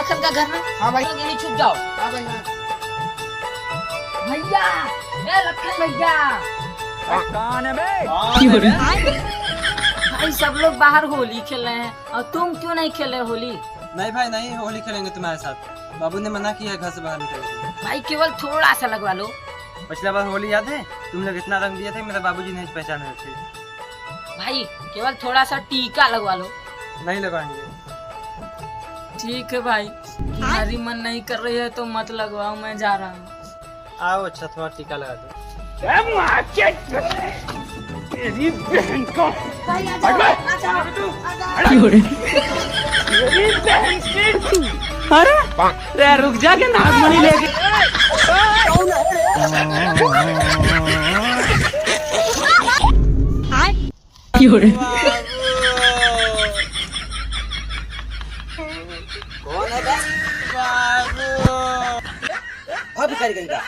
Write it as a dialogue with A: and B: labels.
A: लखन का घर में।
B: हाँ भाई।
A: लोग यहीं छुप जाओ।
B: हाँ भाई हाँ।
A: भैया, ए लखन भैया।
C: कौन है बे?
A: भाई सब लोग बाहर होली खेल रहे हैं और तुम क्यों नहीं खेले होली?
D: नहीं भाई नहीं, होली खेलेंगे तुम्हारे साथ। बाबू ने मना किया है घर से बाहर निकलने।
A: भाई केवल थोड़ा सा लगवा लो।
D: पिछला बार होली याद है? तुम लोग इतना रंग दिए थे, मेरे बाबूजी नहीं पहचान रहे थे।
A: भाई केवल थोड़ा सा टीका लगवा लो।
D: नहीं लगाएंगे।
A: ठीक है भाई, तुम्हारी मन नहीं कर रही है तो मत लगवाओ, मैं जा रहा हूँ।
D: आओ अच्छा थोड़ा टीका लगा दो।
C: तेरी बहन को
A: भाई आ जाओ, आ जाओ।
C: मेरी बहन की। अरे रुक जा के नागमणि लेके।
D: कौन है बे? बाबू। और भिखारी कहीं का।